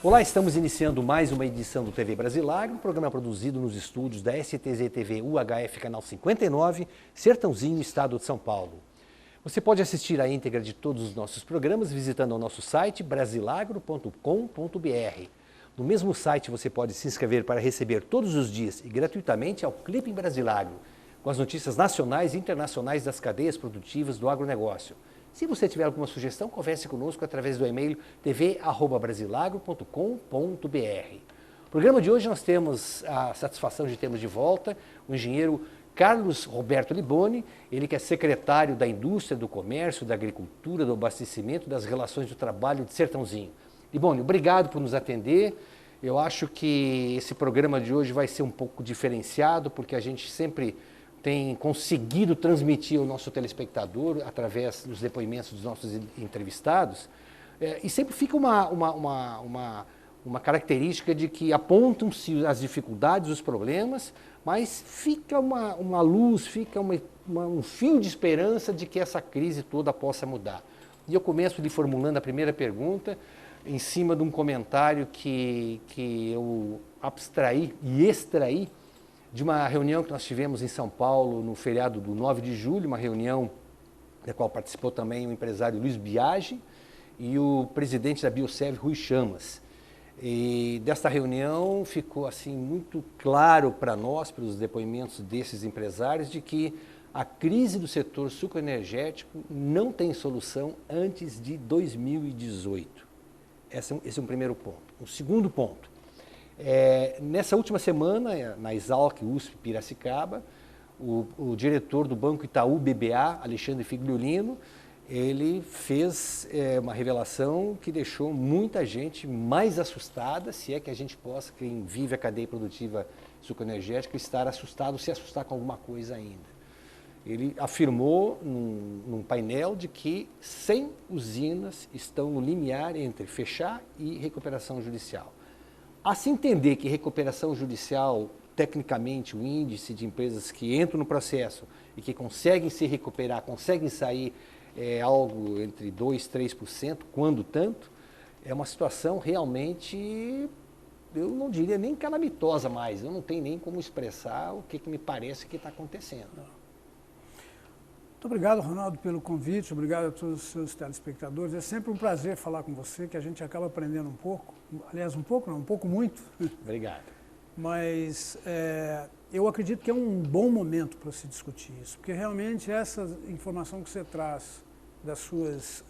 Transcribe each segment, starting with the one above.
Olá, estamos iniciando mais uma edição do TV Brasilagro, um programa produzido nos estúdios da STZ TV UHF Canal 59, Sertãozinho, Estado de São Paulo. Você pode assistir a íntegra de todos os nossos programas visitando o nosso site brasilagro.com.br. No mesmo site você pode se inscrever para receber todos os dias e gratuitamente ao Clipe em Brasilagro, com as notícias nacionais e internacionais das cadeias produtivas do agronegócio. Se você tiver alguma sugestão, converse conosco através do e-mail tv@brasilagro.com.br. No programa de hoje nós temos a satisfação de termos de volta o engenheiro Carlos Roberto Liboni, ele que é secretário da Indústria, do Comércio, da Agricultura, do Abastecimento e das Relações do Trabalho de Sertãozinho. Liboni, obrigado por nos atender. Eu acho que esse programa de hoje vai ser um pouco diferenciado, porque a gente sempre tem conseguido transmitir ao nosso telespectador, através dos depoimentos dos nossos entrevistados, e sempre fica uma característica de que apontam-se as dificuldades, os problemas, mas fica uma luz, fica um fio de esperança de que essa crise toda possa mudar. E eu começo lhe formulando a primeira pergunta, em cima de um comentário que eu abstraí e extraí de uma reunião que nós tivemos em São Paulo no feriado do 9 de julho, uma reunião da qual participou também o empresário Luiz Biagi e o presidente da Biosev, Rui Chamas. E desta reunião ficou assim muito claro para nós, pelos depoimentos desses empresários, de que a crise do setor sucroenergético não tem solução antes de 2018. Esse é um primeiro ponto. Um segundo ponto. Nessa última semana, na Exalc USP Piracicaba, o diretor do Banco Itaú BBA, Alexandre Figliolino, ele fez uma revelação que deixou muita gente mais assustada, se é que a gente possa, quem vive a cadeia produtiva sucroenergética, estar assustado, se assustar com alguma coisa ainda. Ele afirmou num painel de que 100 usinas estão no limiar entre fechar e recuperação judicial. A se entender que recuperação judicial, tecnicamente, o índice de empresas que entram no processo e que conseguem se recuperar, conseguem sair, é algo entre 2% e 3%, quando tanto, é uma situação realmente, eu não diria nem calamitosa mais, eu não tenho nem como expressar o que me parece que está acontecendo. Muito obrigado, Ronaldo, pelo convite, obrigado a todos os seus telespectadores. É sempre um prazer falar com você, que a gente acaba aprendendo um pouco, aliás, um pouco não, um pouco muito. Obrigado. Mas eu acredito que é um bom momento para se discutir isso, porque realmente essa informação que você traz das suas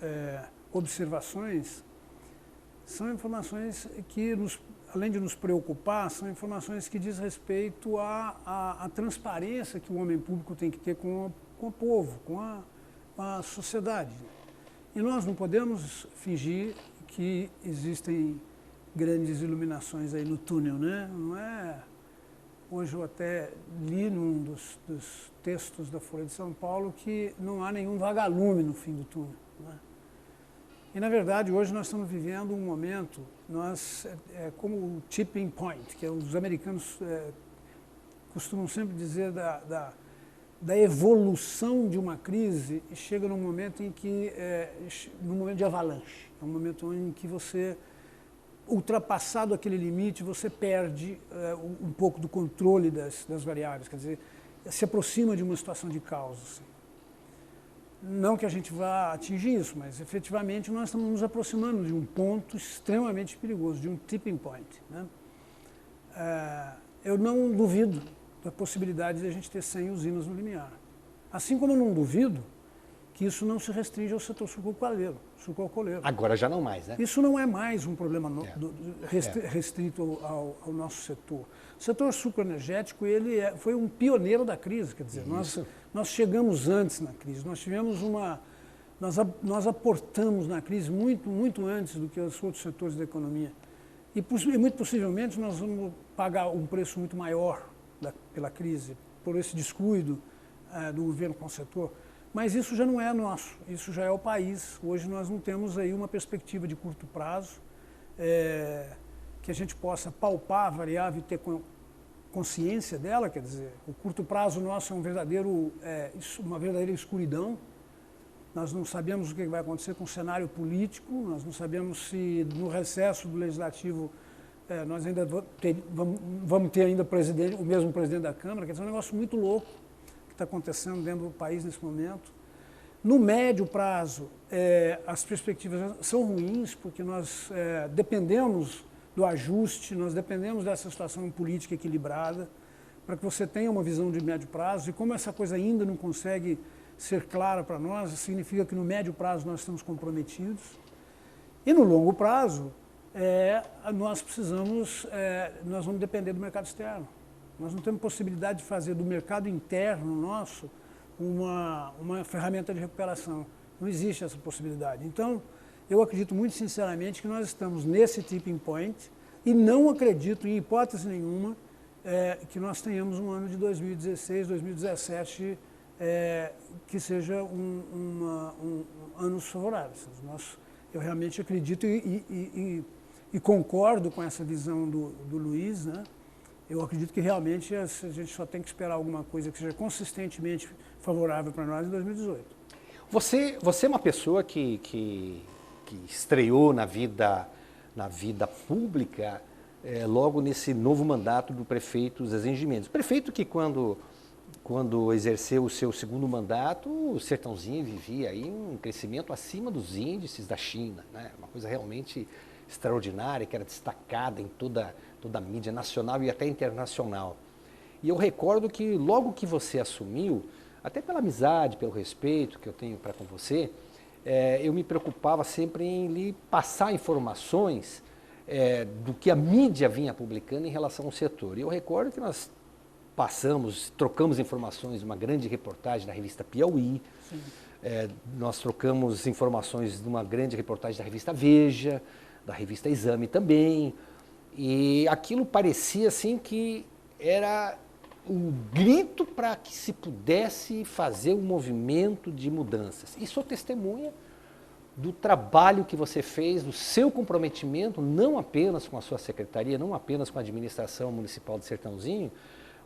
observações são informações que, além de nos preocupar, são informações que diz respeito à transparência que o homem público tem que ter com o povo, com a sociedade. E nós não podemos fingir que existem grandes iluminações aí no túnel, né? Não é... Hoje eu até li num dos textos da Folha de São Paulo que não há nenhum vagalume no fim do túnel, né? E, na verdade, hoje nós estamos vivendo um momento, como o tipping point, que os americanos costumam sempre dizer da evolução de uma crise, e chega num momento em que, num momento de avalanche, é um momento em que você, ultrapassado aquele limite, você perde um pouco do controle das variáveis, quer dizer, se aproxima de uma situação de caos. Assim. Não que a gente vá atingir isso, mas efetivamente nós estamos nos aproximando de um ponto extremamente perigoso, de um tipping point, né? Eu não duvido da possibilidade de a gente ter 100 usinas no limiar. Assim como eu não duvido que isso não se restringe ao setor sucroalcooleiro. Agora já não mais, né? Isso não é mais um problema restrito ao nosso setor. O setor sucroenergético foi um pioneiro da crise, quer dizer, nós chegamos antes na crise, nós aportamos na crise muito antes do que os outros setores da economia. E muito possivelmente nós vamos pagar um preço muito maior pela crise, por esse descuido do governo com o setor. Mas isso já não é nosso, isso já é o país. Hoje nós não temos aí uma perspectiva de curto prazo, que a gente possa palpar a variável e ter consciência dela, quer dizer, o curto prazo nosso é uma verdadeira escuridão, nós não sabemos o que vai acontecer com o cenário político, nós não sabemos se no recesso do Legislativo nós ainda vamos ter ainda o mesmo presidente da Câmara, quer dizer, é um negócio muito louco que está acontecendo dentro do país nesse momento. No médio prazo, as perspectivas são ruins, porque nós dependemos do ajuste, nós dependemos dessa situação política equilibrada, para que você tenha uma visão de médio prazo, e como essa coisa ainda não consegue ser clara para nós, significa que no médio prazo nós estamos comprometidos, e no longo prazo, nós vamos depender do mercado externo. Nós não temos possibilidade de fazer do mercado interno nosso uma ferramenta de recuperação. Não existe essa possibilidade. Então, eu acredito muito sinceramente que nós estamos nesse tipping point e não acredito, em hipótese nenhuma, que nós tenhamos um ano de 2016, 2017 que seja anos favoráveis. Eu realmente acredito e concordo com essa visão do Luiz, né? Eu acredito que realmente a gente só tem que esperar alguma coisa que seja consistentemente favorável para nós em 2018. Você é uma pessoa que estreou na vida pública logo nesse novo mandato do prefeito Zezinho Gimenez. Prefeito que quando exerceu o seu segundo mandato, o Sertãozinho vivia aí um crescimento acima dos índices da China, né? Uma coisa realmente extraordinária, que era destacada em toda a mídia nacional e até internacional. E eu recordo que logo que você assumiu, até pela amizade, pelo respeito que eu tenho para com você, eu me preocupava sempre em lhe passar informações do que a mídia vinha publicando em relação ao setor. E eu recordo que nós trocamos informações, uma grande reportagem da revista Piauí, nós trocamos informações de uma grande reportagem da revista Veja, da revista Exame também, e aquilo parecia assim que era um grito para que se pudesse fazer um movimento de mudanças. E sou testemunha do trabalho que você fez, do seu comprometimento, não apenas com a sua secretaria, não apenas com a administração municipal de Sertãozinho,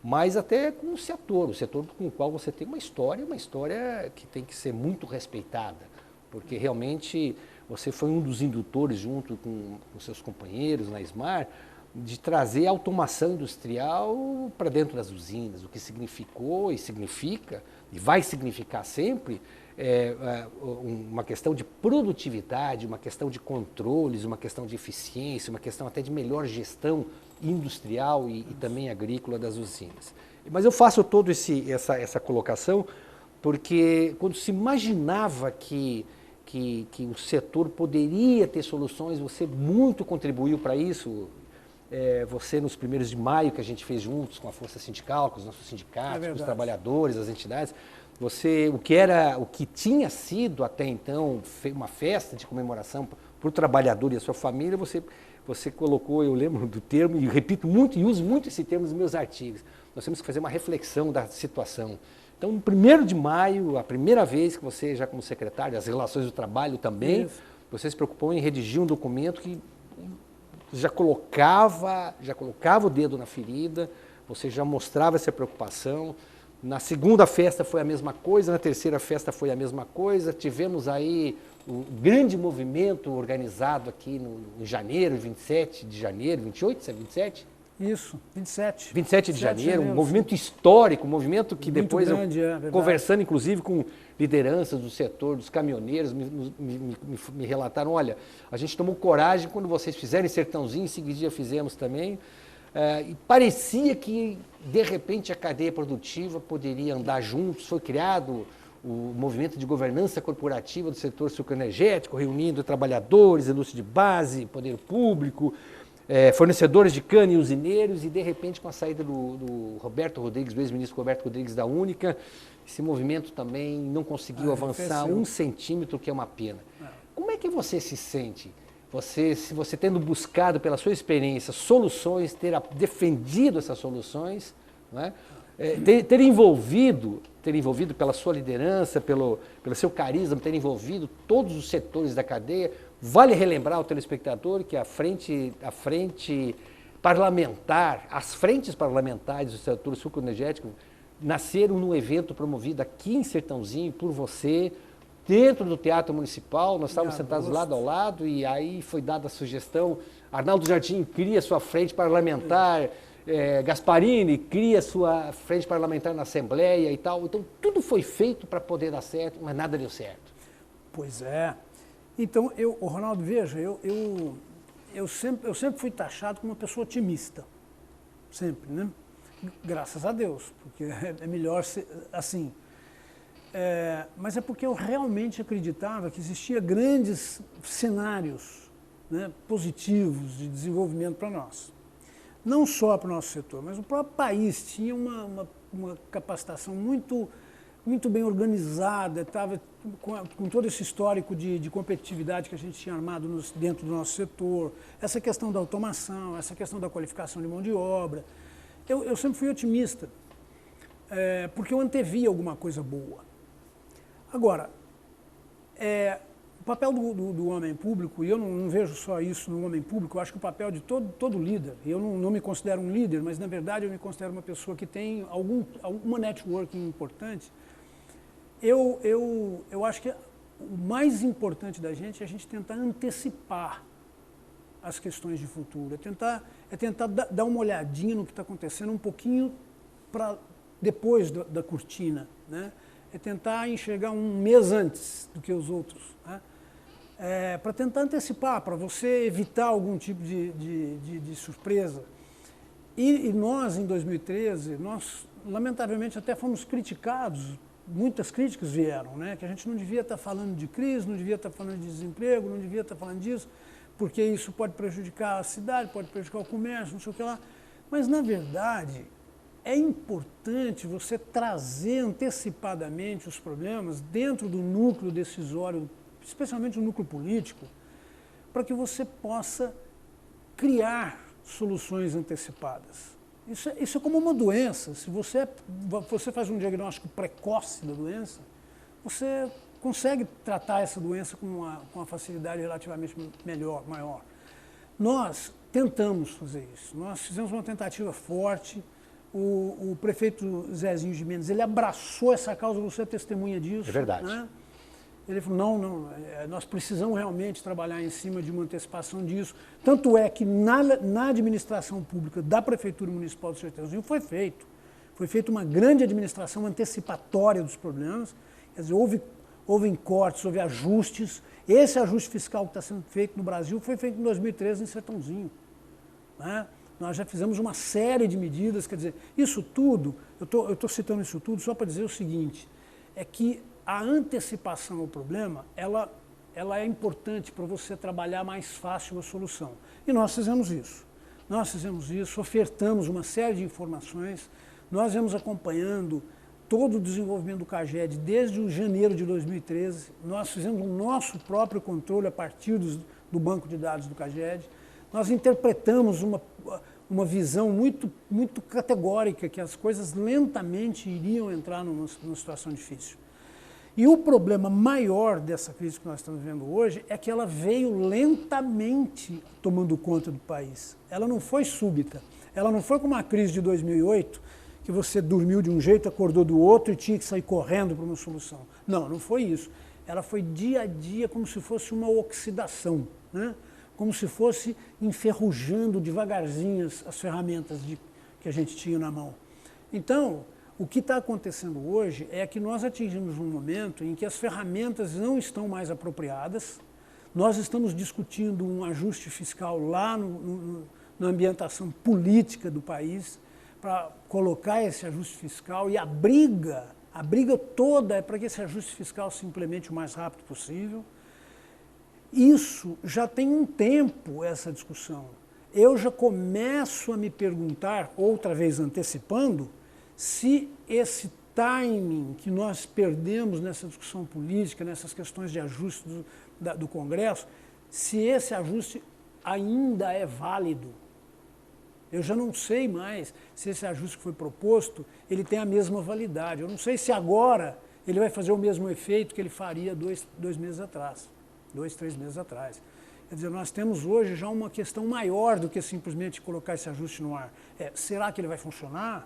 mas até com o setor com o qual você tem uma história que tem que ser muito respeitada, porque realmente você foi um dos indutores, junto com seus companheiros na SMAR, de trazer a automação industrial para dentro das usinas, o que significou e significa, e vai significar sempre, uma questão de produtividade, uma questão de controles, uma questão de eficiência, uma questão até de melhor gestão industrial e também agrícola das usinas. Mas eu faço toda essa colocação porque quando se imaginava que o setor poderia ter soluções, você muito contribuiu para isso. Você, nos 1º de maio, que a gente fez juntos com a Força Sindical, com os nossos sindicatos, com os trabalhadores, as entidades, o que tinha sido até então uma festa de comemoração para o trabalhador e a sua família, você colocou, eu lembro do termo, e repito muito e uso muito esse termo nos meus artigos, nós temos que fazer uma reflexão da situação. Então, no 1º de maio, a primeira vez que você, já como secretário, as relações do trabalho também, você se preocupou em redigir um documento que já colocava o dedo na ferida, você já mostrava essa preocupação. Na segunda festa foi a mesma coisa, na terceira festa foi a mesma coisa. Tivemos aí um grande movimento organizado aqui em janeiro, 27 de janeiro, 28, é 27? Isso, 27. 27 de janeiro, um movimento histórico, um movimento que muito depois, grande, conversando inclusive com lideranças do setor, dos caminhoneiros, me relataram, olha, a gente tomou coragem quando vocês fizeram em Sertãozinho, em seguida fizemos também, e parecia que, de repente, a cadeia produtiva poderia andar juntos, foi criado o movimento de governança corporativa do setor sucroenergético, reunindo trabalhadores, indústria de base, poder público, fornecedores de cana e usineiros, e de repente com a saída do Roberto Rodrigues, do ex-ministro Roberto Rodrigues da Única, esse movimento também não conseguiu avançar 1 centímetro, que é uma pena. Como é que você se sente? Se você tendo buscado pela sua experiência soluções, ter defendido essas soluções, né? ter envolvido pela sua liderança, pelo seu carisma, ter envolvido todos os setores da cadeia. Vale relembrar ao telespectador que a frente parlamentar, as frentes parlamentares do setor sucroenergético nasceram num evento promovido aqui em Sertãozinho por você, dentro do Teatro Municipal, nós estávamos Em sentados agosto. lado ao lado e aí foi dada a sugestão, Arnaldo Jardim cria sua frente parlamentar, Gasparini cria sua frente parlamentar na Assembleia e tal. Então tudo foi feito para poder dar certo, mas nada deu certo. Pois é. Então, Ronaldo, veja, eu sempre fui taxado como uma pessoa otimista. Sempre, né? Graças a Deus, porque é melhor ser assim. Mas é porque eu realmente acreditava que existia grandes cenários, né, positivos de desenvolvimento para nós. Não só para o nosso setor, mas o próprio país tinha uma capacitação muito bem organizada, estava com todo esse histórico de competitividade que a gente tinha armado dentro do nosso setor, essa questão da automação, essa questão da qualificação de mão de obra. Eu sempre fui otimista, porque eu antevia alguma coisa boa. Agora, o papel do homem público, e eu não vejo só isso no homem público, eu acho que o papel de todo líder, eu não me considero um líder, mas na verdade eu me considero uma pessoa que tem alguma networking importante. Eu acho que o mais importante da gente é a gente tentar antecipar as questões de futuro, é tentar dar uma olhadinha no que está acontecendo um pouquinho para depois da cortina, né? É tentar enxergar um mês antes do que os outros, né? Para tentar antecipar, para você evitar algum tipo de surpresa. E nós, em 2013, nós lamentavelmente até fomos criticados, muitas críticas vieram, né? Que a gente não devia estar falando de crise, não devia estar falando de desemprego, não devia estar falando disso, porque isso pode prejudicar a cidade, pode prejudicar o comércio, não sei o que lá. Mas, na verdade, é importante você trazer antecipadamente os problemas dentro do núcleo decisório, especialmente o núcleo político, para que você possa criar soluções antecipadas. Isso é como uma doença. Se você faz um diagnóstico precoce da doença, você consegue tratar essa doença com uma facilidade relativamente maior. Nós tentamos fazer isso. Nós fizemos uma tentativa forte. O prefeito Zezinho de Mendes, ele abraçou essa causa, você é testemunha disso. É verdade. Né? Ele falou, não, nós precisamos realmente trabalhar em cima de uma antecipação disso. Tanto é que na administração pública da Prefeitura Municipal do Sertãozinho foi feita uma grande administração antecipatória dos problemas. Quer dizer, houve cortes, houve ajustes. Esse ajuste fiscal que está sendo feito no Brasil foi feito em 2013 em Sertãozinho. Né? Nós já fizemos uma série de medidas, quer dizer, isso tudo, eu estou citando isso tudo só para dizer o seguinte, é que a antecipação ao problema, ela é importante para você trabalhar mais fácil a solução. E nós fizemos isso. Ofertamos uma série de informações, nós viemos acompanhando todo o desenvolvimento do CAGED desde janeiro de 2013, nós fizemos o nosso próprio controle a partir do banco de dados do CAGED, nós interpretamos uma visão muito categórica que as coisas lentamente iriam entrar numa situação difícil. E o problema maior dessa crise que nós estamos vivendo hoje é que ela veio lentamente tomando conta do país. Ela não foi súbita. Ela não foi como a crise de 2008, que você dormiu de um jeito, acordou do outro e tinha que sair correndo para uma solução. Não foi isso. Ela foi dia a dia como se fosse uma oxidação, né? Como se fosse enferrujando devagarzinho as ferramentas que a gente tinha na mão. Então, o que está acontecendo hoje é que nós atingimos um momento em que as ferramentas não estão mais apropriadas, nós estamos discutindo um ajuste fiscal lá na ambientação política do país, para colocar esse ajuste fiscal, e a briga toda é para que esse ajuste fiscal se implemente o mais rápido possível. Isso já tem um tempo, essa discussão. Eu já começo a me perguntar, outra vez antecipando, se esse timing que nós perdemos nessa discussão política, nessas questões de ajuste do Congresso, se esse ajuste ainda é válido. Eu já não sei mais se esse ajuste que foi proposto, ele tem a mesma validade. Eu não sei se agora ele vai fazer o mesmo efeito que ele faria 2, 3 meses atrás. Quer dizer, nós temos hoje já uma questão maior do que simplesmente colocar esse ajuste no ar. Será que ele vai funcionar?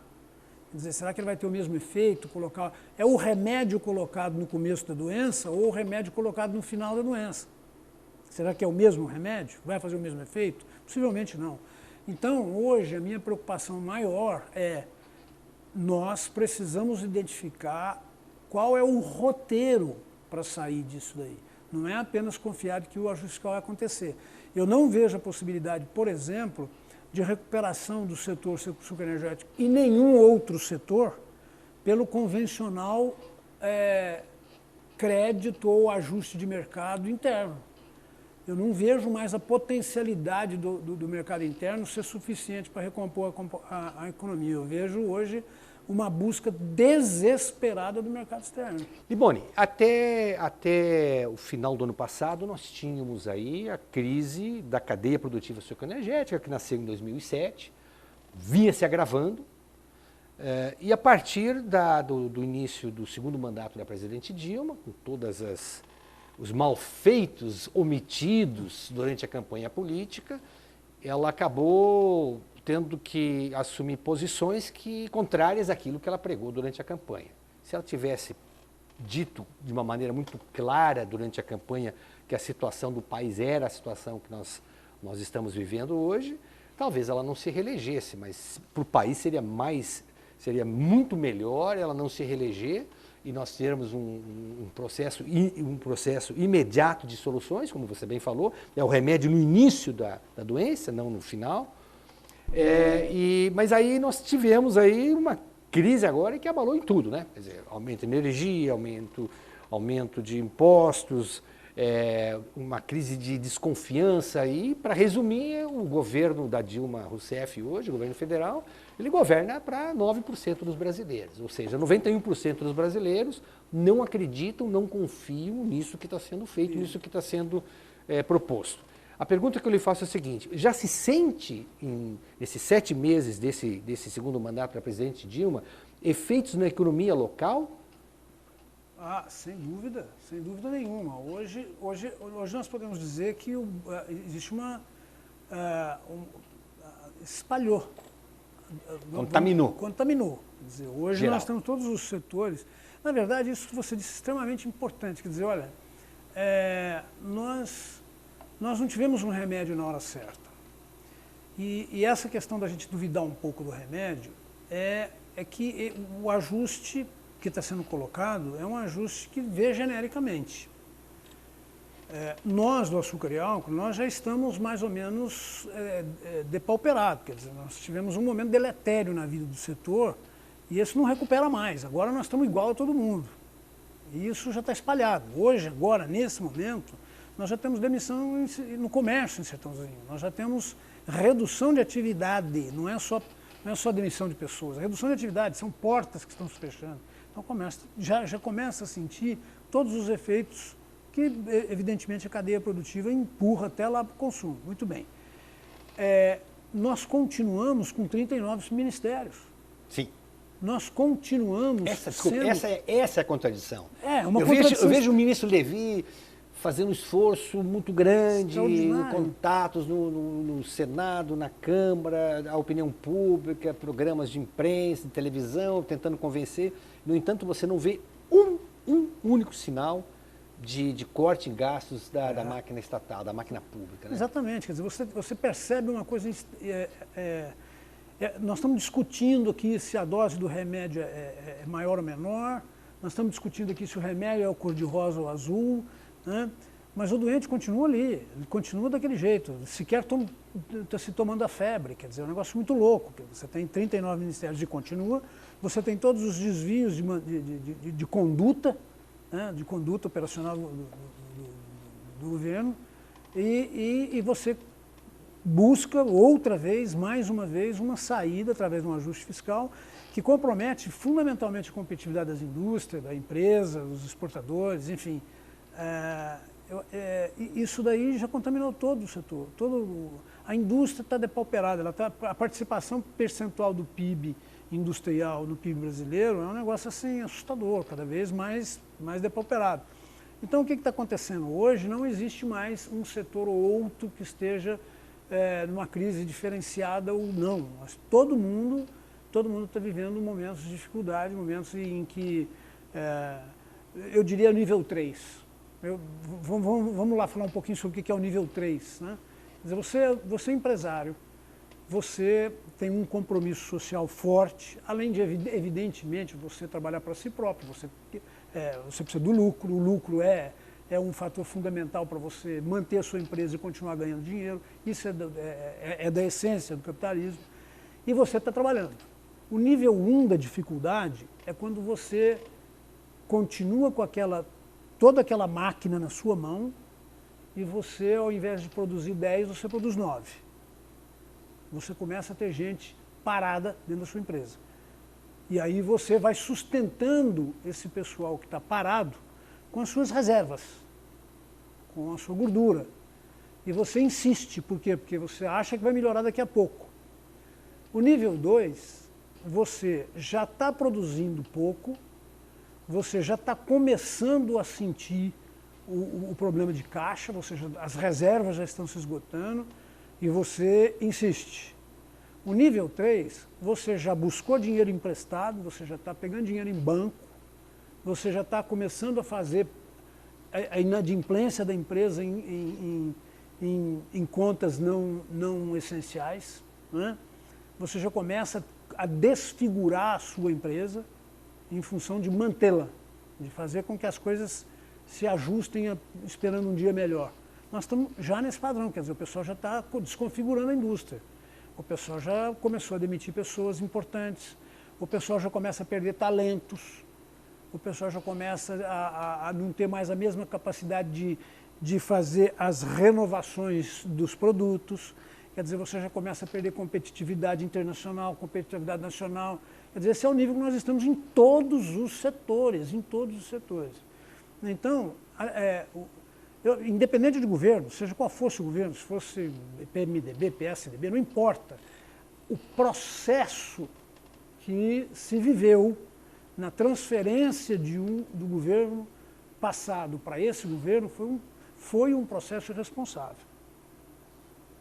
Quer dizer, será que ele vai ter o mesmo efeito? É o remédio colocado no começo da doença ou o remédio colocado no final da doença? Será que é o mesmo remédio? Vai fazer o mesmo efeito? Possivelmente não. Então, hoje, a minha preocupação maior é nós precisamos identificar qual é o roteiro para sair disso daí. Não é apenas confiar que o ajuste fiscal vai acontecer. Eu não vejo a possibilidade, por exemplo, de recuperação do setor sucroenergético e nenhum outro setor pelo convencional crédito ou ajuste de mercado interno. Eu não vejo mais a potencialidade do mercado interno ser suficiente para recompor a economia. Eu vejo hoje uma busca desesperada do mercado externo. Liboni, até o final do ano passado nós tínhamos aí a crise da cadeia produtiva sucroenergética, que nasceu em 2007, vinha se agravando, e a partir do início do segundo mandato da presidente Dilma, com todos os malfeitos omitidos durante a campanha política, ela acabou tendo que assumir posições contrárias àquilo que ela pregou durante a campanha. Se ela tivesse dito de uma maneira muito clara durante a campanha que a situação do país era a situação que nós estamos vivendo hoje, talvez ela não se reelegesse, mas para o país seria muito melhor ela não se reeleger e nós termos um processo imediato de soluções, como você bem falou, é o remédio no início da doença, não no final. Mas aí nós tivemos aí uma crise agora que abalou em tudo, né? Quer dizer, aumento de energia, aumento de impostos, uma crise de desconfiança. E, para resumir, o governo da Dilma Rousseff hoje, o governo federal, ele governa para 9% dos brasileiros. Ou seja, 91% dos brasileiros não acreditam, não confiam nisso que está sendo feito, nisso que está sendo proposto. A pergunta que eu lhe faço é a seguinte: já se sente, nesses 7 meses desse segundo mandato da presidente Dilma, efeitos na economia local? Sem dúvida nenhuma. Hoje nós podemos dizer que existe espalhou. Contaminou. Quer dizer, hoje geral. Nós temos todos os setores. Na verdade, isso que você disse é extremamente importante. Quer dizer, olha, nós não tivemos um remédio na hora certa. E essa questão da gente duvidar um pouco do remédio é que o ajuste que está sendo colocado é um ajuste que vê genericamente. Nós, do açúcar e álcool, nós já estamos mais ou menos depauperados. Quer dizer, nós tivemos um momento deletério na vida do setor e esse não recupera mais. Agora nós estamos igual a todo mundo. E isso já está espalhado. Hoje, agora, nesse momento, nós já temos demissão no comércio em Sertãozinho, nós já temos redução de atividade, não é só demissão de pessoas, redução de atividade, são portas que estão se fechando. Então o comércio já começa a sentir todos os efeitos que, evidentemente, a cadeia produtiva empurra até lá para o consumo. Muito bem. Nós continuamos com 39 ministérios. Sim. Nós continuamos essa é a contradição. Contradição. Eu vejo o ministro Levi fazendo um esforço muito grande, contatos no Senado, na Câmara, a opinião pública, programas de imprensa, de televisão, tentando convencer. No entanto, você não vê um único sinal de corte em gastos da máquina estatal, da máquina pública. Né? Exatamente. Quer dizer, você percebe uma coisa... nós estamos discutindo aqui se a dose do remédio é maior ou menor, nós estamos discutindo aqui se o remédio é o cor-de-rosa ou azul, né? Mas o doente continua ali, ele continua daquele jeito, sequer está se tomando a febre, quer dizer, é um negócio muito louco. Você tem 39 ministérios e continua, você tem todos os desvios de conduta, né? De conduta operacional do governo, e você busca outra vez, mais uma vez, uma saída através de um ajuste fiscal que compromete fundamentalmente a competitividade das indústrias, da empresa, dos exportadores, enfim. Isso daí já contaminou todo o setor. A indústria está depauperada, a participação percentual do PIB industrial no PIB brasileiro é um negócio assim assustador, cada vez mais depauperado. Então o que está acontecendo? Hoje não existe mais um setor ou outro que esteja numa crise diferenciada ou não. Mas todo mundo todo mundo está vivendo momentos de dificuldade, momentos em que, eu diria nível 3. Vamos lá falar um pouquinho sobre o que é o nível 3. Né? Quer dizer, você é empresário, você tem um compromisso social forte, além de, evidentemente, você trabalhar para si próprio, você precisa do lucro, o lucro é um fator fundamental para você manter a sua empresa e continuar ganhando dinheiro, isso é da essência do capitalismo, e você está trabalhando. O nível 1 da dificuldade é quando você continua com toda aquela máquina na sua mão e você, ao invés de produzir 10, você produz 9. Você começa a ter gente parada dentro da sua empresa. E aí você vai sustentando esse pessoal que está parado com as suas reservas, com a sua gordura. E você insiste, por quê? Porque você acha que vai melhorar daqui a pouco. O nível 2, você já está produzindo pouco, você já está começando a sentir o problema de caixa, ou seja, as reservas já estão se esgotando, e você insiste. O nível 3, você já buscou dinheiro emprestado, você já está pegando dinheiro em banco, você já está começando a fazer a inadimplência da empresa em contas não essenciais, né? Você já começa a desfigurar a sua empresa em função de mantê-la, de fazer com que as coisas se ajustem esperando um dia melhor. Nós estamos já nesse padrão, quer dizer, o pessoal já está desconfigurando a indústria. O pessoal já começou a demitir pessoas importantes, o pessoal já começa a perder talentos, o pessoal já começa a não ter mais a mesma capacidade de fazer as renovações dos produtos. Quer dizer, você já começa a perder competitividade internacional, competitividade nacional. Quer dizer, esse é o nível que nós estamos em todos os setores, Então, independente de governo, seja qual fosse o governo, se fosse PMDB, PSDB, não importa. O processo que se viveu na transferência do governo passado para esse governo foi um processo irresponsável.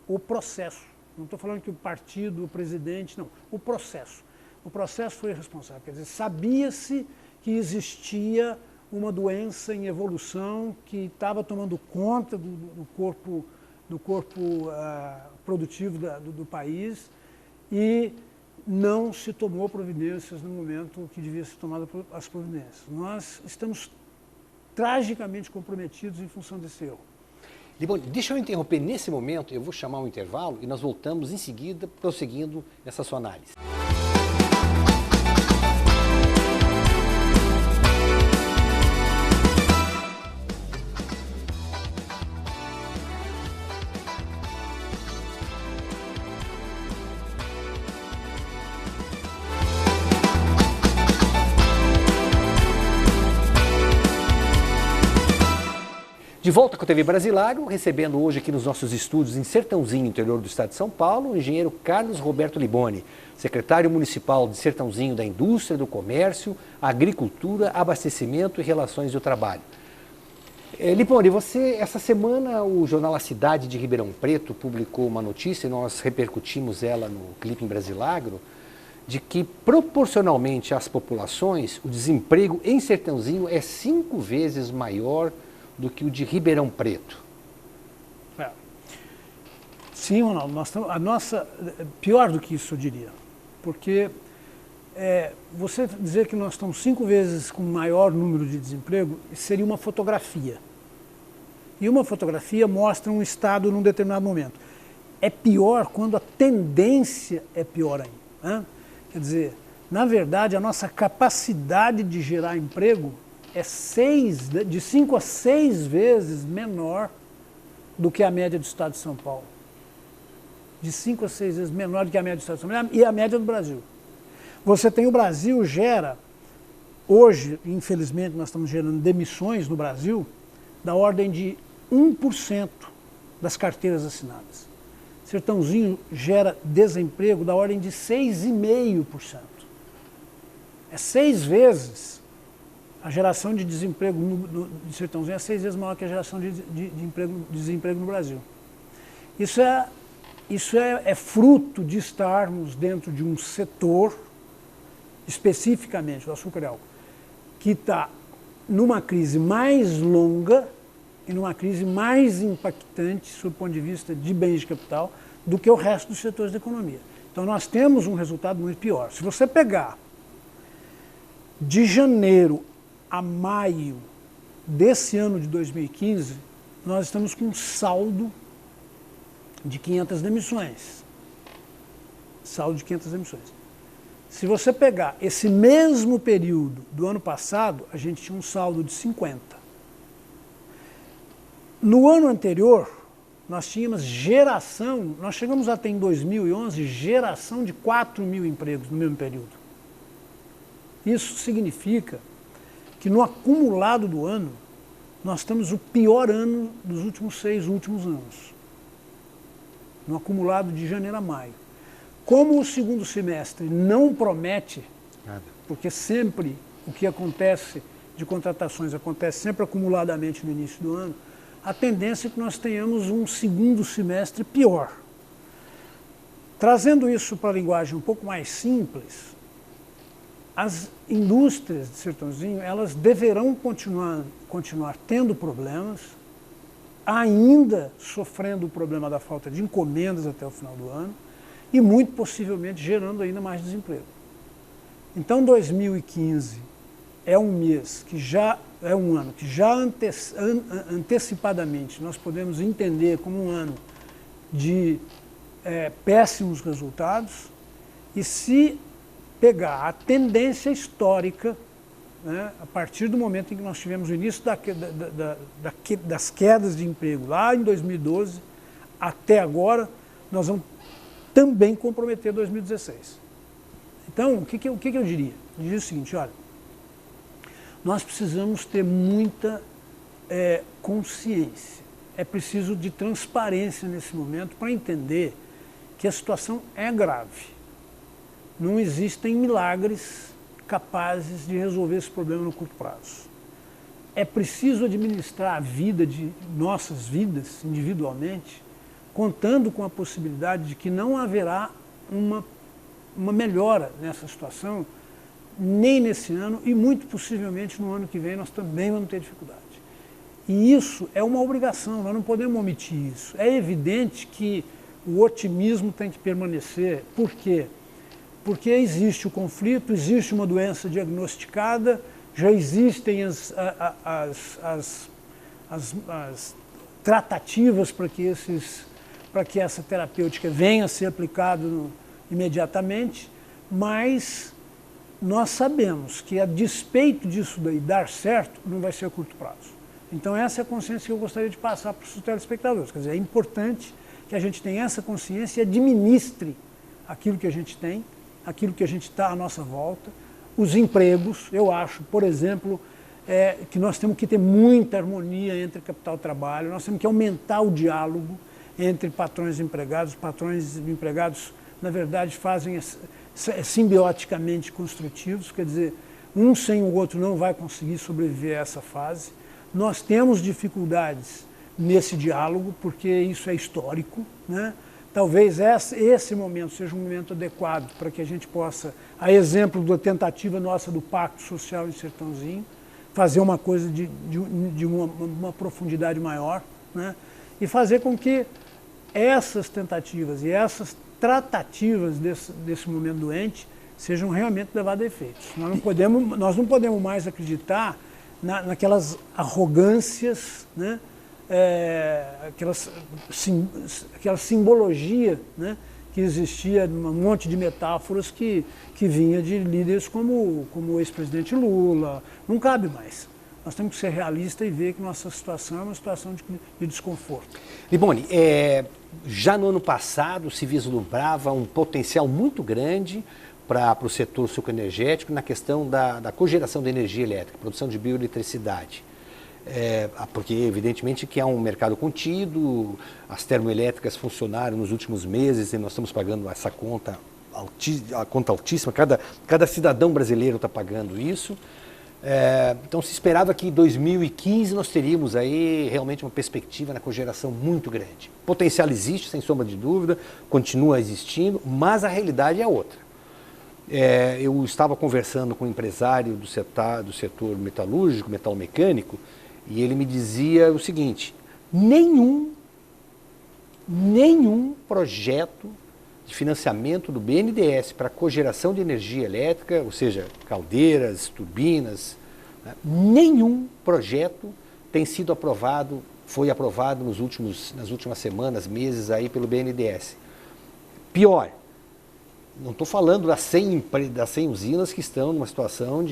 O processo, não estou falando que o partido, o presidente, não, o processo. O processo foi irresponsável, quer dizer, sabia-se que existia uma doença em evolução que estava tomando conta do corpo produtivo do país e não se tomou providências no momento que devia ser tomada as providências. Nós estamos tragicamente comprometidos em função desse erro. Liboni, deixa eu interromper nesse momento, eu vou chamar um intervalo e nós voltamos em seguida, prosseguindo nessa sua análise. De volta com a TV Brasilário, recebendo hoje aqui nos nossos estúdios em Sertãozinho, interior do estado de São Paulo, o engenheiro Carlos Roberto Liboni, secretário municipal de Sertãozinho da Indústria, do Comércio, Agricultura, Abastecimento e Relações do Trabalho. Liboni, essa semana o jornal A Cidade de Ribeirão Preto publicou uma notícia, e nós repercutimos ela no Clipe em Brasilagro, de que proporcionalmente às populações, o desemprego em Sertãozinho é 5 vezes maior do que o de Ribeirão Preto. Sim, Ronaldo, pior do que isso, eu diria, porque você dizer que nós estamos 5 vezes com maior número de desemprego seria uma fotografia. E uma fotografia mostra um estado num determinado momento. É pior quando a tendência é pior ainda, né? Quer dizer, na verdade, a nossa capacidade de gerar emprego é de 5 a 6 vezes menor do que a média do estado de São Paulo. De 5 a 6 vezes menor do que a média do estado de São Paulo e a média do Brasil. Você tem o Brasil gera, hoje, infelizmente, nós estamos gerando demissões no Brasil da ordem de 1% das carteiras assinadas. Sertãozinho gera desemprego da ordem de 6,5%. É 6 vezes. A geração de desemprego de Sertãozinho é 6 vezes maior que a geração de desemprego no Brasil. Isso é fruto de estarmos dentro de um setor especificamente do açúcar e álcool, que está numa crise mais longa e numa crise mais impactante, sob o ponto de vista de bens de capital, do que o resto dos setores da economia. Então nós temos um resultado muito pior. Se você pegar de janeiro a maio desse ano de 2015, nós estamos com um saldo de 500 demissões. Saldo de 500 demissões. Se você pegar esse mesmo período do ano passado, a gente tinha um saldo de 50. No ano anterior, nós tínhamos geração, nós chegamos a ter em 2011 geração de 4.000 empregos no mesmo período. Isso significa que no acumulado do ano, nós temos o pior ano dos últimos 6 últimos anos. No acumulado de janeiro a maio. Como o segundo semestre não promete, nada, porque sempre o que acontece de contratações acontece sempre acumuladamente no início do ano, a tendência é que nós tenhamos um segundo semestre pior. Trazendo isso para a linguagem um pouco mais simples, as indústrias de Sertãozinho, elas deverão continuar tendo problemas, ainda sofrendo o problema da falta de encomendas até o final do ano, e muito possivelmente gerando ainda mais desemprego. Então 2015 é um mês que já é um ano que já antecipadamente nós podemos entender como um ano de péssimos resultados, e se pegar a tendência histórica, né, a partir do momento em que nós tivemos o início das quedas de emprego lá em 2012 até agora, nós vamos também comprometer 2016. Então, o que eu diria? Eu diria o seguinte, olha, nós precisamos ter muita consciência, é preciso de transparência nesse momento para entender que a situação é grave. Não existem milagres capazes de resolver esse problema no curto prazo. É preciso administrar a vida de nossas vidas individualmente, contando com a possibilidade de que não haverá uma melhora nessa situação, nem nesse ano, e muito possivelmente no ano que vem nós também vamos ter dificuldade. E isso é uma obrigação, nós não podemos omitir isso. É evidente que o otimismo tem que permanecer. Por quê? Porque existe o conflito, existe uma doença diagnosticada, já existem as tratativas para que essa terapêutica venha a ser aplicada imediatamente, mas nós sabemos que, a despeito disso daí dar certo, não vai ser a curto prazo. Então essa é a consciência que eu gostaria de passar para os telespectadores. Quer dizer, é importante que a gente tenha essa consciência e administre aquilo que a gente tem, aquilo que a gente está à nossa volta, os empregos. Eu acho, por exemplo, que nós temos que ter muita harmonia entre capital e trabalho, nós temos que aumentar o diálogo entre patrões e empregados. Os patrões e empregados, na verdade, fazem simbioticamente construtivos, quer dizer, um sem o outro não vai conseguir sobreviver a essa fase. Nós temos dificuldades nesse diálogo, porque isso é histórico, né? Talvez esse momento seja um momento adequado para que a gente possa, a exemplo da tentativa nossa do Pacto Social em Sertãozinho, fazer uma coisa de uma profundidade maior, né? E fazer com que essas tentativas e essas tratativas desse momento doente sejam realmente levadas a efeitos. Nós não podemos mais acreditar naquelas arrogâncias, né? Aquela simbologia, né, que existia, um monte de metáforas que vinha de líderes como o ex-presidente Lula. Não cabe mais. Nós temos que ser realistas e ver que nossa situação é uma situação de desconforto. Liboni, já no ano passado se vislumbrava um potencial muito grande para o setor sucroenergético na questão da cogeração de energia elétrica, produção de bioeletricidade. Porque evidentemente que há um mercado contido, as termoelétricas funcionaram nos últimos meses e nós estamos pagando essa conta, a conta altíssima, cada cidadão brasileiro está pagando isso. Então se esperava que em 2015 nós teríamos aí realmente uma perspectiva na cogeração muito grande. Potencial existe, sem sombra de dúvida, continua existindo, mas a realidade é outra. eu estava conversando com um empresário do setor metalúrgico, metalmecânico, e ele me dizia o seguinte: nenhum projeto de financiamento do BNDES para cogeração de energia elétrica, ou seja, caldeiras, turbinas, né, nenhum projeto tem sido aprovado, foi aprovado nas últimas semanas, meses aí pelo BNDES. Pior, não estou falando das 100 usinas que estão numa situação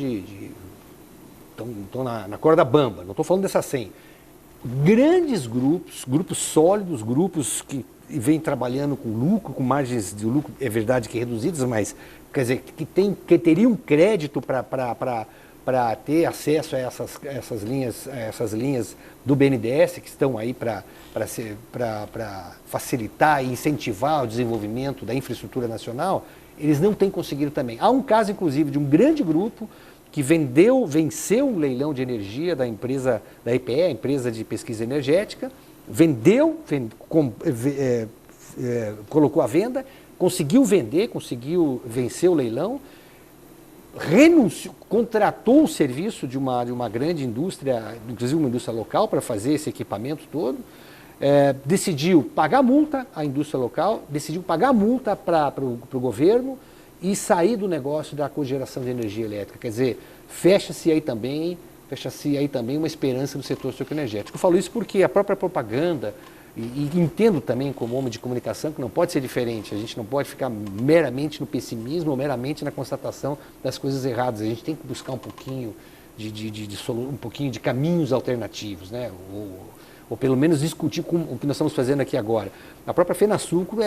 estão na corda bamba, não estou falando dessas 100. Grandes grupos sólidos, grupos que vêm trabalhando com lucro, com margens de lucro, é verdade que reduzidas, mas quer dizer, que teriam crédito para ter acesso a essas linhas do BNDES, que estão aí para facilitar e incentivar o desenvolvimento da infraestrutura nacional, eles não têm conseguido também. Há um caso, inclusive, de um grande grupo que venceu um leilão de energia da empresa da EPE, a empresa de pesquisa energética, colocou à venda, conseguiu vencer o leilão, contratou o serviço de uma grande indústria, inclusive uma indústria local, para fazer esse equipamento todo, decidiu pagar multa à indústria local, decidiu pagar multa para o governo e sair do negócio da cogeração de energia elétrica. Quer dizer, fecha-se aí também uma esperança do setor energético. Eu falo isso porque a própria propaganda, e entendo também como homem de comunicação que não pode ser diferente, a gente não pode ficar meramente no pessimismo ou meramente na constatação das coisas erradas, a gente tem que buscar um pouquinho de caminhos alternativos, né? Ou pelo menos discutir o que nós estamos fazendo aqui agora. A própria FenaSucro,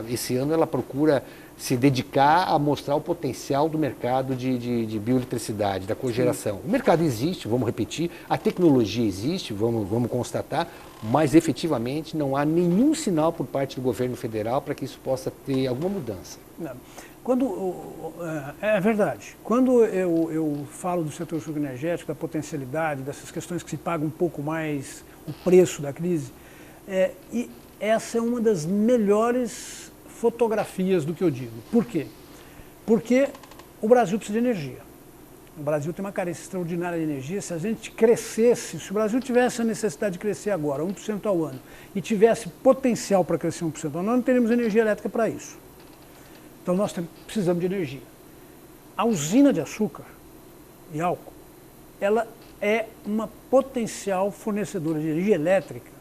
esse ano, ela procura se dedicar a mostrar o potencial do mercado de bioeletricidade, da cogeração. Sim. O mercado existe, vamos repetir, a tecnologia existe, vamos constatar, mas efetivamente não há nenhum sinal por parte do governo federal para que isso possa ter alguma mudança. É verdade. Quando eu falo do setor energético, da potencialidade, dessas questões que se paga um pouco mais o preço da crise, e essa é uma das melhores fotografias do que eu digo. Por quê? Porque o Brasil precisa de energia. O Brasil tem uma carência extraordinária de energia. Se a gente crescesse, se o Brasil tivesse a necessidade de crescer agora, 1% ao ano, e tivesse potencial para crescer 1% ao ano, nós não teríamos energia elétrica para isso. Então nós precisamos de energia. A usina de açúcar e álcool, ela é uma potencial fornecedora de energia elétrica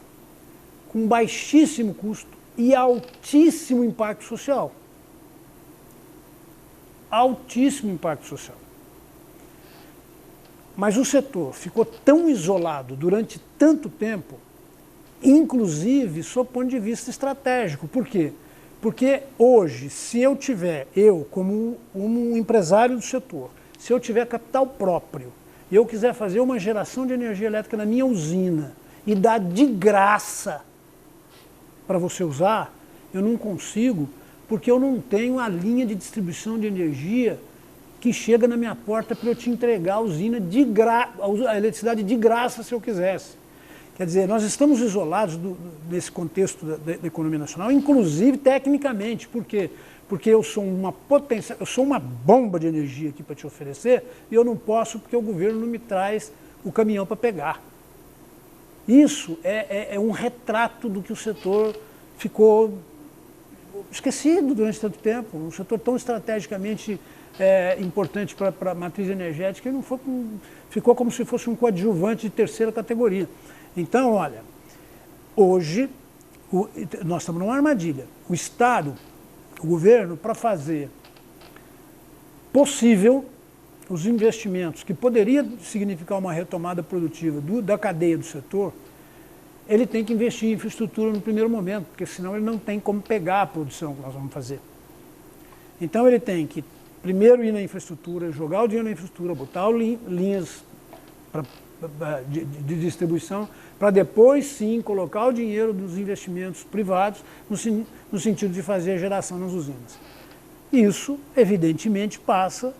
com baixíssimo custo e altíssimo impacto social. Altíssimo impacto social. Mas o setor ficou tão isolado durante tanto tempo, inclusive sob ponto de vista estratégico. Por quê? Porque hoje, se eu como um empresário do setor, se eu tiver capital próprio, e eu quiser fazer uma geração de energia elétrica na minha usina e dar de graça para você usar, eu não consigo, porque eu não tenho a linha de distribuição de energia que chega na minha porta para eu te entregar a usina a eletricidade de graça se eu quisesse. Quer dizer, nós estamos isolados desse contexto da economia nacional, inclusive tecnicamente. Por quê? Porque eu sou uma bomba de energia aqui para te oferecer e eu não posso porque o governo não me traz o caminhão para pegar. Isso é um retrato do que o setor ficou esquecido durante tanto tempo. Um setor tão estrategicamente importante para a matriz energética e não ficou como se fosse um coadjuvante de terceira categoria. Então, olha, hoje nós estamos numa armadilha. O Estado, o governo, para fazer possível os investimentos que poderia significar uma retomada produtiva da cadeia do setor, ele tem que investir em infraestrutura no primeiro momento, porque senão ele não tem como pegar a produção que nós vamos fazer. Então ele tem que primeiro ir na infraestrutura, jogar o dinheiro na infraestrutura, botar linhas de distribuição, para depois sim colocar o dinheiro dos investimentos privados no sentido de fazer a geração nas usinas. Isso, evidentemente, passa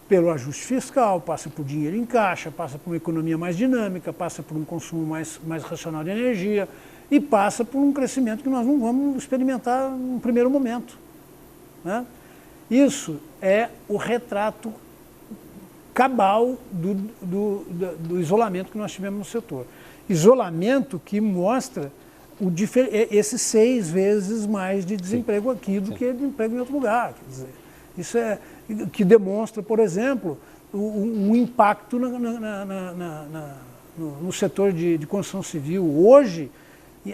pelo ajuste fiscal, passa por dinheiro em caixa, passa por uma economia mais dinâmica, passa por um consumo mais racional de energia e passa por um crescimento que nós não vamos experimentar no primeiro momento, né? Isso é o retrato cabal do isolamento que nós tivemos no setor. Isolamento que mostra esses 6 vezes mais de desemprego aqui do que de emprego em outro lugar. Quer dizer, isso é que demonstra, por exemplo, um impacto no setor de construção civil. Hoje,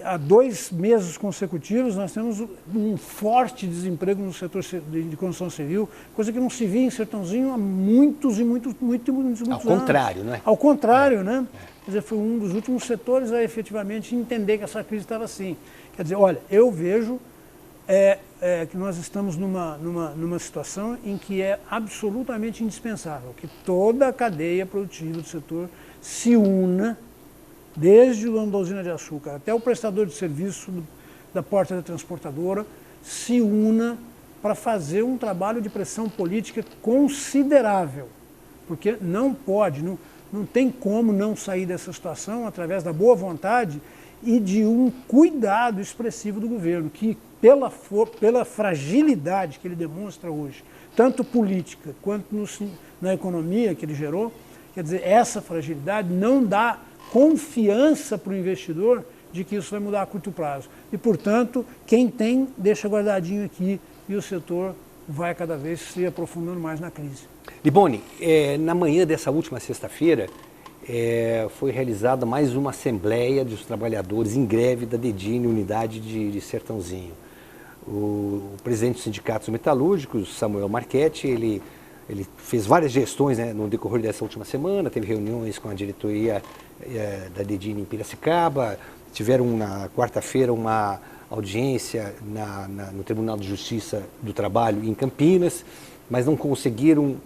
há 2 meses consecutivos, nós temos um forte desemprego no setor de construção civil, coisa que não se via em Sertãozinho há muitos anos. Ao contrário, né? Ao contrário, né? Quer dizer, foi um dos últimos setores a efetivamente entender que essa crise estava assim. Quer dizer, olha, eu vejo que nós estamos numa situação em que é absolutamente indispensável que toda a cadeia produtiva do setor se una, desde o dono da usina de açúcar até o prestador de serviço da porta da transportadora, se una para fazer um trabalho de pressão política considerável. Porque não pode, não tem como não sair dessa situação através da boa vontade e de um cuidado expressivo do governo, que pela fragilidade que ele demonstra hoje, tanto política quanto na economia que ele gerou, quer dizer, essa fragilidade não dá confiança para o investidor de que isso vai mudar a curto prazo. E, portanto, quem tem, deixa guardadinho aqui e o setor vai cada vez se aprofundando mais na crise. Liboni, na manhã dessa última sexta-feira, foi realizada mais uma assembleia dos trabalhadores em greve da Dedini, unidade de Sertãozinho. O presidente dos sindicatos metalúrgicos, Samuel Marchetti, ele fez várias gestões, né, no decorrer dessa última semana, teve reuniões com a diretoria da Dedini em Piracicaba, tiveram na quarta-feira uma audiência no Tribunal de Justiça do Trabalho em Campinas, mas não conseguiram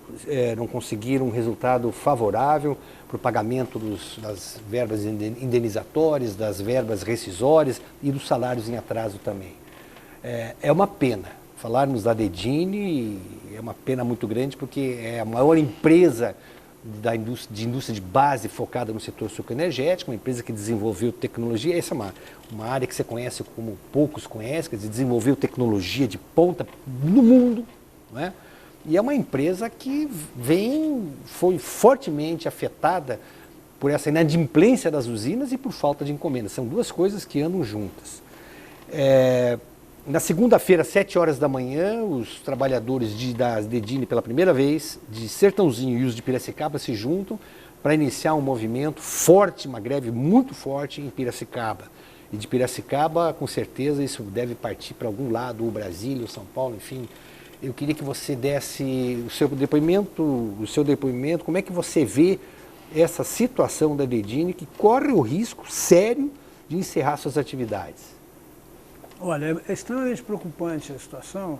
um resultado favorável para o pagamento das verbas indenizatórias, das verbas rescisórias e dos salários em atraso também. É uma pena. Falarmos da Dedini é uma pena muito grande, porque é a maior empresa de indústria de base focada no setor sucroenergético, uma empresa que desenvolveu tecnologia. Essa é uma área que você conhece como poucos conhecem, quer dizer, desenvolveu tecnologia de ponta no mundo, não é? E é uma empresa que foi fortemente afetada por essa inadimplência das usinas e por falta de encomendas. São 2 coisas que andam juntas. Na segunda-feira, às 7 horas da manhã, os trabalhadores da Dedini, pela primeira vez, de Sertãozinho e os de Piracicaba se juntam para iniciar um movimento forte, uma greve muito forte em Piracicaba. E de Piracicaba, com certeza, isso deve partir para algum lado, ou Brasília, ou São Paulo, enfim. Eu queria que você desse o seu depoimento, como é que você vê essa situação da Dedini, que corre o risco sério de encerrar suas atividades? Olha, é extremamente preocupante a situação,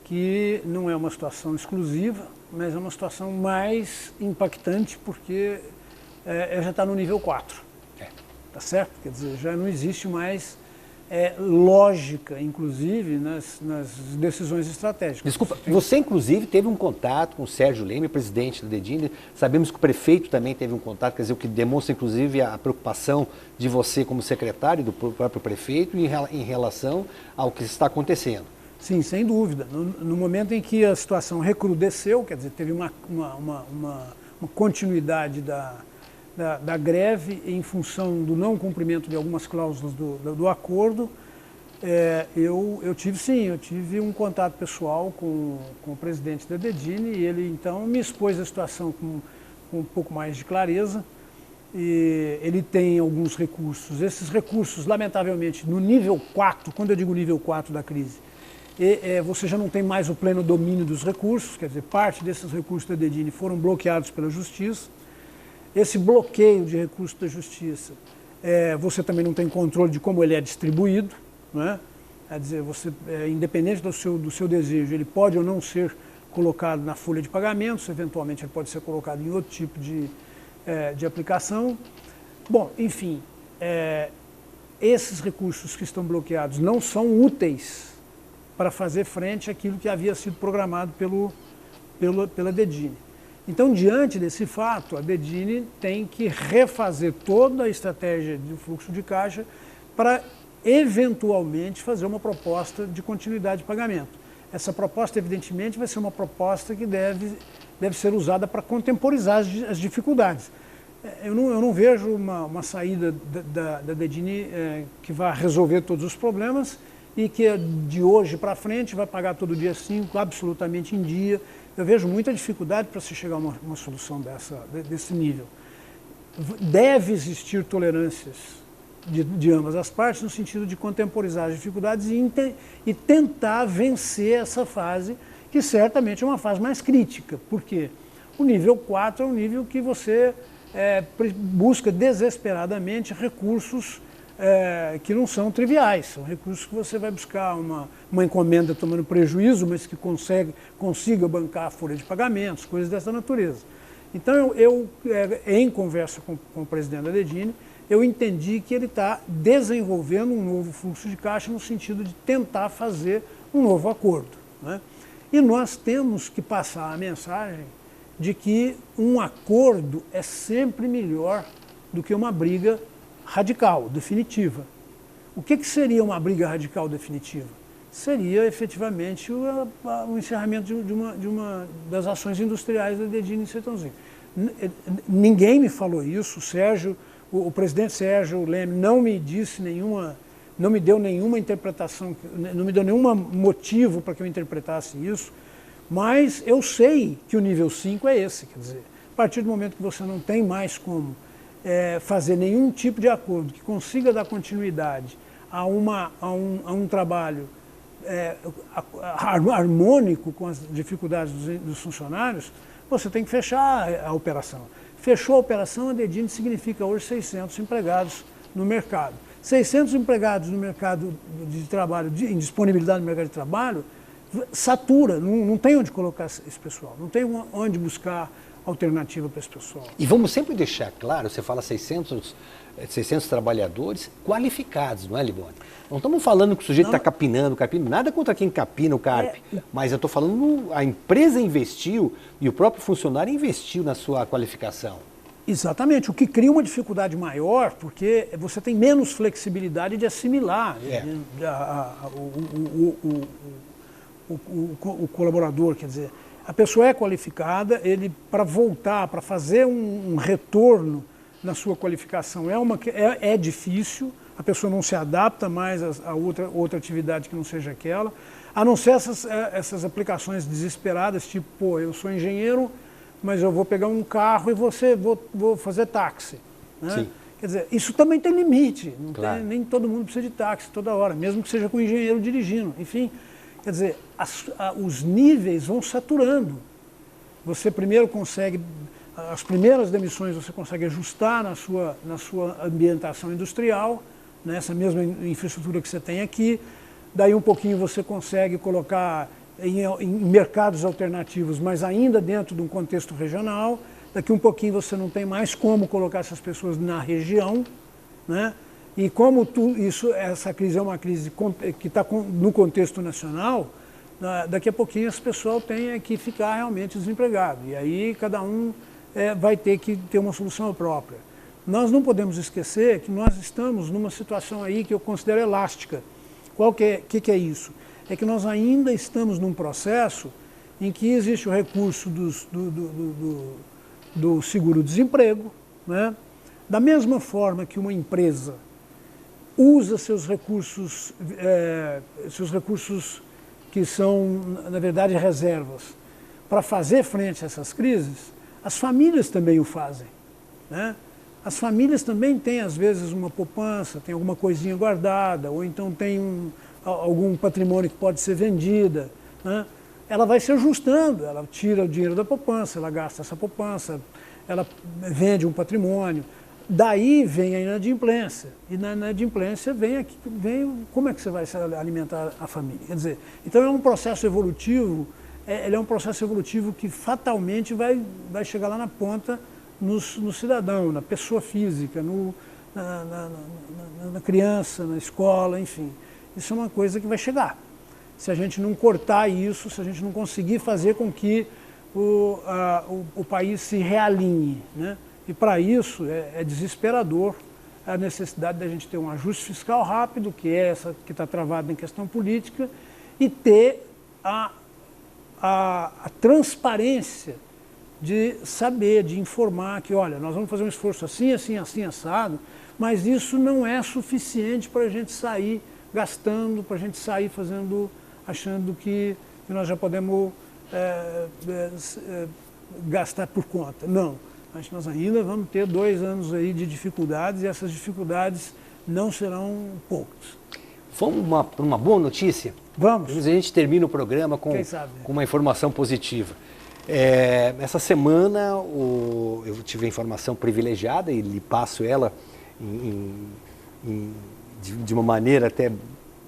que não é uma situação exclusiva, mas é uma situação mais impactante, porque já está no nível 4. Tá certo? Quer dizer, já não existe mais lógica, inclusive, nas decisões estratégicas. Desculpa, você inclusive teve um contato com o Sérgio Leme, presidente da Dedini. Sabemos que o prefeito também teve um contato, quer dizer, o que demonstra inclusive a preocupação de você como secretário, do próprio prefeito, em relação ao que está acontecendo. Sim, sem dúvida. No momento em que a situação recrudesceu, quer dizer, teve uma continuidade da greve em função do não cumprimento de algumas cláusulas do acordo, eu tive um contato pessoal com o presidente da Dedini, e ele então me expôs a situação com um pouco mais de clareza. E ele tem alguns recursos. Esses recursos, lamentavelmente, no nível 4, quando eu digo nível 4 da crise, você já não tem mais o pleno domínio dos recursos, quer dizer, parte desses recursos da Dedini foram bloqueados pela Justiça. Esse bloqueio de recursos da Justiça, você também não tem controle de como ele é distribuído, não é? Quer dizer, independente do seu desejo, ele pode ou não ser colocado na folha de pagamentos, eventualmente ele pode ser colocado em outro tipo de aplicação. Bom, enfim, esses recursos que estão bloqueados não são úteis para fazer frente àquilo que havia sido programado pela Dedini. Então, diante desse fato, a Dedini tem que refazer toda a estratégia de fluxo de caixa para, eventualmente, fazer uma proposta de continuidade de pagamento. essa proposta, evidentemente, vai ser uma proposta que deve ser usada para contemporizar as dificuldades. Eu não vejo uma saída da Dedini que vai resolver todos os problemas e que de hoje para frente vai pagar todo dia 5, absolutamente em dia. Eu vejo muita dificuldade para se chegar a uma solução desse nível. Deve existir tolerâncias de ambas as partes no sentido de contemporizar as dificuldades e tentar vencer essa fase, que certamente é uma fase mais crítica. Por quê? O nível 4 é um nível que você busca desesperadamente recursos que não são triviais. São recursos que você vai buscar uma encomenda tomando prejuízo, mas que consiga bancar a folha de pagamentos, coisas dessa natureza. Então, em conversa com o presidente da Dedini, eu entendi que ele está desenvolvendo um novo fluxo de caixa no sentido de tentar fazer um novo acordo, né? E nós temos que passar a mensagem de que um acordo é sempre melhor do que uma briga radical, definitiva. O que seria uma briga radical definitiva? Seria efetivamente o encerramento de uma das ações industriais da Dedini em Sertãozinho. Ninguém me falou isso, o presidente Sérgio Leme não me disse não me deu nenhuma interpretação, não me deu nenhum motivo para que eu interpretasse isso, mas eu sei que o nível 5 é esse, quer dizer, a partir do momento que você não tem mais como fazer nenhum tipo de acordo que consiga dar continuidade a um trabalho harmônico com as dificuldades dos funcionários, você tem que fechar a operação. Fechou a operação, a Dedini significa hoje 600 empregados no mercado. 600 empregados no mercado de trabalho, em disponibilidade no mercado de trabalho, satura, não tem onde colocar esse pessoal, não tem onde buscar alternativa para esse pessoal. E vamos sempre deixar claro, você fala 600 trabalhadores qualificados, não é, Liboni? Não estamos falando que o sujeito está capinando, nada contra quem capina o carpe, mas eu estou falando a empresa investiu e o próprio funcionário investiu na sua qualificação. Exatamente, o que cria uma dificuldade maior, porque você tem menos flexibilidade de assimilar o colaborador, quer dizer, a pessoa é qualificada, ele para voltar, para fazer um retorno na sua qualificação é difícil, a pessoa não se adapta mais a outra atividade que não seja aquela, a não ser essas aplicações desesperadas, tipo, pô, eu sou engenheiro, mas eu vou pegar um carro e vou fazer táxi, né? Sim. Quer dizer, isso também tem limite, Claro. Nem todo mundo precisa de táxi toda hora, mesmo que seja com o engenheiro dirigindo, enfim. Quer dizer, os níveis vão saturando. Você primeiro consegue, as primeiras demissões você consegue ajustar na sua ambientação industrial, nessa mesma infraestrutura que você tem aqui. Daí um pouquinho você consegue colocar em mercados alternativos, mas ainda dentro de um contexto regional. Daqui um pouquinho você não tem mais como colocar essas pessoas na região, né? E como essa crise é uma crise que está no contexto nacional, daqui a pouquinho esse pessoal tem que ficar realmente desempregado. E aí cada um vai ter que ter uma solução própria. Nós não podemos esquecer que nós estamos numa situação aí que eu considero elástica. Que é isso? É que nós ainda estamos num processo em que existe o recurso do seguro-desemprego, né? Da mesma forma que uma empresa usa seus recursos que são, na verdade, reservas, para fazer frente a essas crises, as famílias também o fazem, né? As famílias também têm, às vezes, uma poupança, tem alguma coisinha guardada, ou então tem algum patrimônio que pode ser vendida, né? Ela vai se ajustando, ela tira o dinheiro da poupança, ela gasta essa poupança, ela vende um patrimônio. Daí vem a inadimplência, e na inadimplência vem como é que você vai alimentar a família. Quer dizer, então é um processo evolutivo, ele é um processo evolutivo que fatalmente vai chegar lá na ponta no cidadão, na pessoa física, na criança, na escola, enfim. Isso é uma coisa que vai chegar. Se a gente não cortar isso, se a gente não conseguir fazer com que o país se realinhe, né? E para isso é desesperador a necessidade da gente ter um ajuste fiscal rápido, que é essa que está travada em questão política, e ter a transparência de saber, de informar que, olha, nós vamos fazer um esforço assim, assim, assim, assado, mas isso não é suficiente para a gente sair gastando, para a gente sair fazendo, achando que nós já podemos gastar por conta. Não, acho que nós ainda vamos ter 2 anos aí de dificuldades e essas dificuldades não serão poucas. Vamos para uma boa notícia? Vamos. A gente termina o programa com uma informação positiva. Essa semana eu tive a informação privilegiada e lhe passo ela de uma maneira até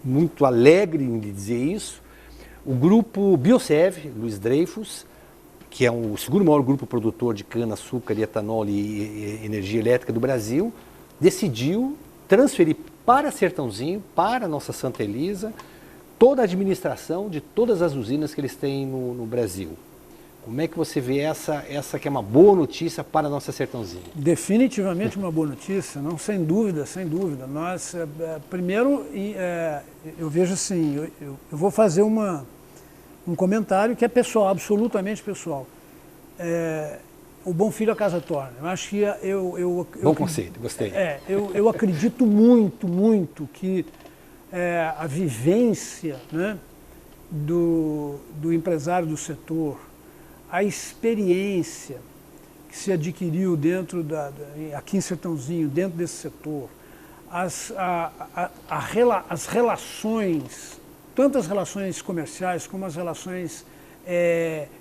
muito alegre em lhe dizer isso. O grupo Biosev, Luiz Dreyfus, que é o segundo maior grupo produtor de cana-açúcar e etanol e energia elétrica do Brasil, decidiu transferir para Sertãozinho, para a nossa Santa Elisa, toda a administração de todas as usinas que eles têm no Brasil. Como é que você vê essa que é uma boa notícia para a nossa Sertãozinho? Definitivamente uma boa notícia, não, sem dúvida, sem dúvida. Nós, primeiro, eu vejo assim, eu vou fazer um comentário que é pessoal, absolutamente pessoal. O bom filho a casa torna. Eu acho que bom conceito, gostei. Eu acredito muito, muito que a vivência, né, do empresário do setor, a experiência que se adquiriu dentro aqui em Sertãozinho, dentro desse setor, as relações, tanto as relações comerciais como as relações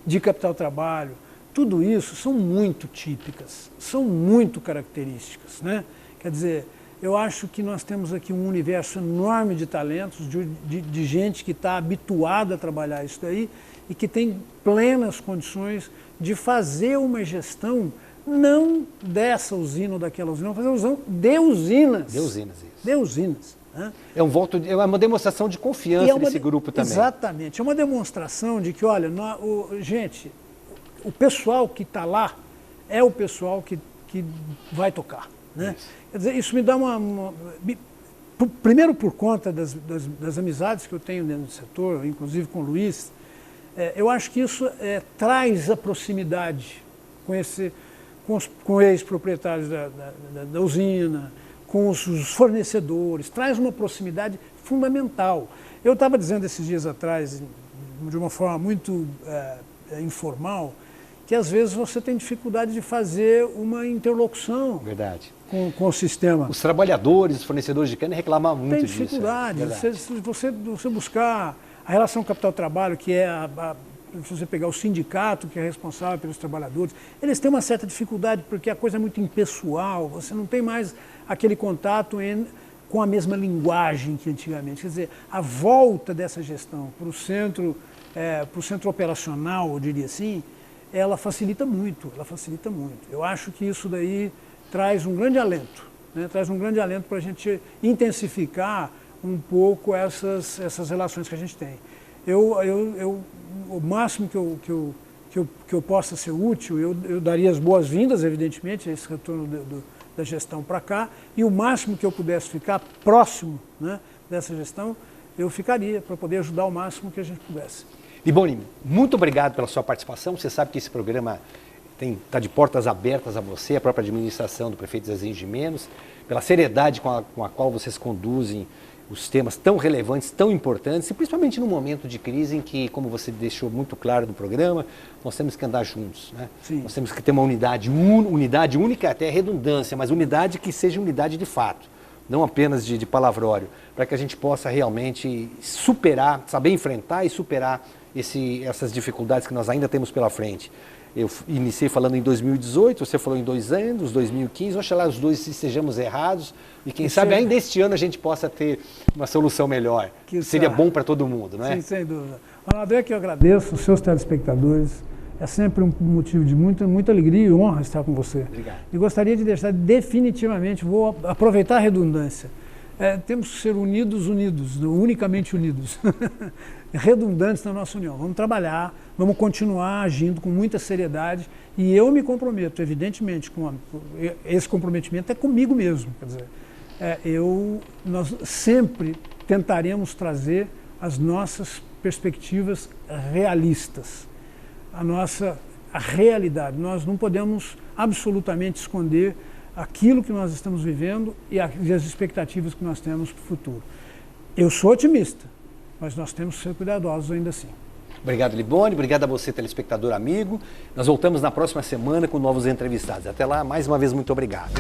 de capital-trabalho, tudo isso são muito típicas, são muito características, né? Quer dizer, eu acho que nós temos aqui um universo enorme de talentos, de gente que está habituada a trabalhar isso daí e que tem plenas condições de fazer uma gestão não dessa usina ou daquela usina, fazer uma gestão de usinas. De usinas, isso. De usinas. Né? É uma demonstração de confiança desse grupo também. Exatamente. É uma demonstração de que, olha, gente, o pessoal que está lá é o pessoal que vai tocar. Né? Quer dizer, isso me dá primeiro por conta das amizades que eu tenho dentro do setor, inclusive com o Luiz, eu acho que isso traz a proximidade com os ex-proprietários da usina, com os fornecedores, traz uma proximidade fundamental. Eu estava dizendo esses dias atrás, de uma forma muito informal, que às vezes você tem dificuldade de fazer uma interlocução. Verdade. Com o sistema. Os trabalhadores, os fornecedores de cana reclamavam muito disso. Tem dificuldade. Você buscar a relação capital-trabalho, que é se você pegar o sindicato, que é responsável pelos trabalhadores, eles têm uma certa dificuldade porque a coisa é muito impessoal, você não tem mais aquele contato com a mesma linguagem que antigamente. Quer dizer, a volta dessa gestão para o centro operacional, eu diria assim, ela facilita muito, Eu acho que isso daí traz um grande alento, né? Traz um grande alento para a gente intensificar um pouco essas relações que a gente tem. O máximo que eu possa ser útil, eu daria as boas-vindas, evidentemente, a esse retorno da gestão para cá, e o máximo que eu pudesse ficar próximo, né, dessa gestão, eu ficaria para poder ajudar o máximo que a gente pudesse. Liboni, muito obrigado pela sua participação. Você sabe que esse programa está de portas abertas a você, a própria administração do prefeito Zezinho de Menos, pela seriedade com a qual vocês conduzem os temas tão relevantes, tão importantes, e principalmente num momento de crise em que, como você deixou muito claro no programa, nós temos que andar juntos. Né? Nós temos que ter uma unidade única, até redundância, mas unidade que seja unidade de fato, não apenas de palavrório, para que a gente possa realmente superar, saber enfrentar e superar essas dificuldades que nós ainda temos pela frente. Eu iniciei falando em 2018, você falou em 2 anos, 2015, oxalá os dois estejamos errados e quem sabe ainda este ano a gente possa ter uma solução melhor. Seria bom para todo mundo, não é? Sim, sem dúvida. Ronaldo, eu que agradeço os seus telespectadores. É sempre um motivo de muita alegria e honra estar com você. Obrigado. E gostaria de deixar definitivamente, vou aproveitar a redundância, temos que ser unicamente unidos, redundantes na nossa união. Vamos trabalhar, vamos continuar agindo com muita seriedade e eu me comprometo, evidentemente, esse comprometimento é comigo mesmo. Quer dizer, nós sempre tentaremos trazer as nossas perspectivas realistas. A realidade. Nós não podemos absolutamente esconder aquilo que nós estamos vivendo e as expectativas que nós temos para o futuro. Eu sou otimista, mas nós temos que ser cuidadosos ainda assim. Obrigado, Liboni. Obrigado a você, telespectador amigo. Nós voltamos na próxima semana com novos entrevistados. Até lá, mais uma vez, muito obrigado.